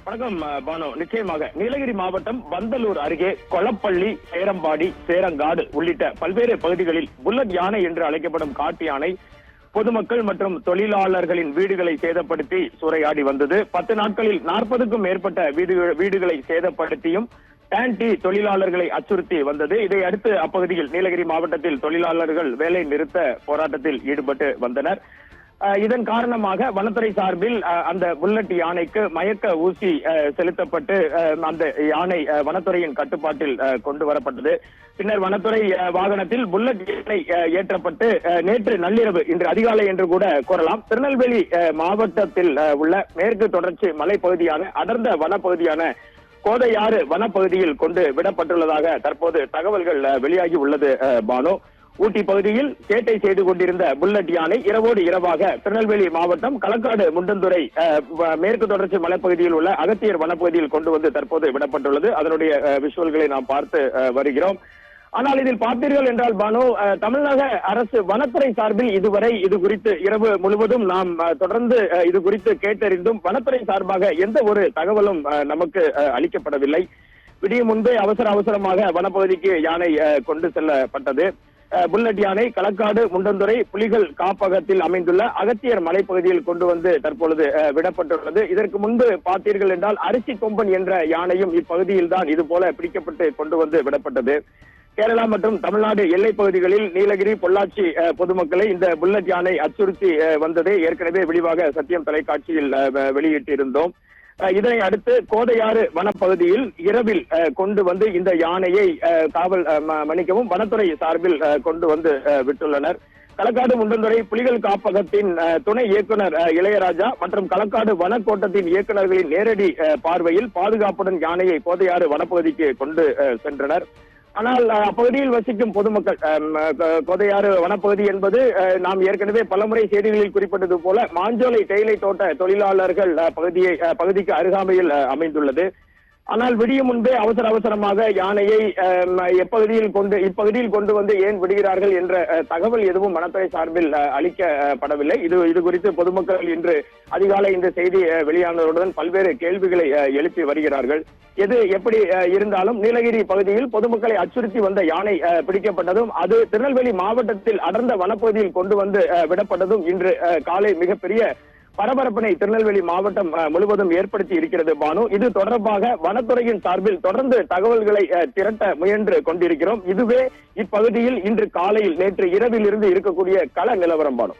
வணக்கம் பானு. நிச்சயமாக நீலகிரி மாவட்டம் பந்தலூர் அருகே கொளப்பள்ளி, சேரம்பாடி, சேரங்காடு உள்ளிட்ட பல்வேறு பகுதிகளில் புல்லட் யானை என்று அழைக்கப்படும் காட்டு யானை பொதுமக்கள் மற்றும் தொழிலாளர்களின் வீடுகளை சேதப்படுத்தி சூறையாடி வந்தது. 10 நாட்களில் 40க்கும் மேற்பட்ட வீடுகளை சேதப்படுத்தியும் டான்டி தொழிலாளர்களை அச்சுறுத்தி வந்தது. இதை அடுத்து அப்பகுதியில் நீலகிரி மாவட்டத்தில் தொழிலாளர்கள் வேலை நிறுத்த போராட்டத்தில் ஈடுபட்டு வந்தனர். இதன் காரணமாக வனத்துறை சார்பில் அந்த புல்லட் யானைக்கு மயக்க ஊசி செலுத்தப்பட்டு அந்த யானை வனத்துறையின் கட்டுப்பாட்டில் கொண்டு வரப்பட்டது. பின்னர் வனத்துறை வாகனத்தில் புல்லட் யானை ஏற்றப்பட்டு நேற்று நள்ளிரவு, இன்று அதிகாலை என்று கூட கூறலாம், திருநெல்வேலி மாவட்டத்தில் உள்ள மேற்கு தொடர்ச்சி மலைப்பகுதியான அடர்ந்த வனப்பகுதியான கோதையாறு வனப்பகுதியில் கொண்டு விடப்பட்டுள்ளதாக தற்போது தகவல்கள் வெளியாகி உள்ளது. பானு, ஊட்டி பகுதியில் சேட்டை செய்து கொண்டிருந்த புல்லட் யானை இரவோடு இரவாக திருநெல்வேலி மாவட்டம் களக்காடு முண்டந்துறை மேற்கு தொடர்ச்சி மலைப்பகுதியில் உள்ள அகத்தியர் வனப்பகுதியில் கொண்டு வந்து தற்போது விடப்பட்டுள்ளது. அதனுடைய விஷுவல்களை நாம் பார்த்து வருகிறோம். ஆனால் இதில் பார்த்தீர்கள் என்றால் பானு, தமிழக அரசு வனத்துறை சார்பில் இதுவரை இது குறித்து இரவு முழுவதும் நாம் தொடர்ந்து இது குறித்து கேட்டறிந்தும் வனத்துறை சார்பாக எந்த ஒரு தகவலும் நமக்கு அளிக்கப்படவில்லை. விடியும் முன்பே அவசரமாக வனப்பகுதிக்கு யானை கொண்டு செல்லப்பட்டது. புல்லட் யானை களக்காடு முண்டந்துறை புலிகள் காப்பகத்தில் அமைந்துள்ள அகத்தியர் மலைப்பகுதியில் கொண்டு வந்து தற்பொழுது விடப்பட்டுள்ளது. இதற்கு முன்பு பார்த்தீர்கள் என்றால் அரிசி கொம்பன் என்ற யானையும் இப்பகுதியில் தான் இது போல பிடிக்கப்பட்டு கொண்டு வந்து விடப்பட்டது. கேரளா மற்றும் தமிழ்நாடு எல்லை பகுதிகளில் நீலகிரி, பொள்ளாச்சி பொதுமக்களை இந்த புல்லட் யானை அச்சுறுத்தி வந்ததை ஏற்கனவே விரிவாக சத்தியம் தொலைக்காட்சியில் வெளியிட்டிருந்தோம். இதனை அடுத்து கோதையாறு வனப்பகுதியில் இரவில் கொண்டு வந்து இந்த யானையை வனத்துறை சார்பில் கொண்டு வந்து விட்டுள்ளனர். களக்காடு முண்டந்துறை புலிகள் காப்பகத்தின் துணை இயக்குனர் இளையராஜா மற்றும் களக்காடு வனக்கோட்டத்தின் இயக்குநர்களின் நேரடி பார்வையில் பாதுகாப்புடன் யானையை கோதையாறு வனப்பகுதிக்கு கொண்டு சென்றனர். ஆனால் அப்பகுதியில் வசிக்கும் பொதுமக்கள், கோதையாறு வனப்பகுதி என்பது நாம் ஏற்கனவே பலமுறை செய்திகளில் குறிப்பிட்டது போல மாஞ்சோலை தேயிலை தோட்ட தொழிலாளர்கள் பகுதிக்கு அருகாமையில் அமைந்துள்ளது. ஆனால் விடியும் முன்பே அவசரமாக யானையை இப்பகுதியில் கொண்டு வந்து ஏன் விடுகிறார்கள் என்ற தகவல் எதுவும் வனத்துறை சார்பில் அளிக்கப்படவில்லை. இது குறித்து பொதுமக்கள் இன்று அதிகாலை இந்த செய்தி வெளியானதுடன் பல்வேறு கேள்விகளை எழுப்பி வருகிறார்கள். எது எப்படி இருந்தாலும் நீலகிரி பகுதியில் பொதுமக்களை அச்சுறுத்தி வந்த யானை பிடிக்கப்பட்டதும் அது திருநெல்வேலி மாவட்டத்தில் அடர்ந்த வனப்பகுதியில் கொண்டு வந்து விடப்பட்டதும் இன்று காலை மிகப்பெரிய பரபரப்பினை திருநெல்வேலி மாவட்டம் முழுவதும் ஏற்படுத்தி இருக்கிறது. பானு, இது தொடர்பாக வனத்துறையின் சார்பில் தொடர்ந்து தகவல்களை திரட்ட முயன்று கொண்டிருக்கிறோம். இதுவே இப்பகுதியில் இன்று காலையில் நேற்று இரவில் இருந்து இருக்கக்கூடிய கள நிலவரம். பானு.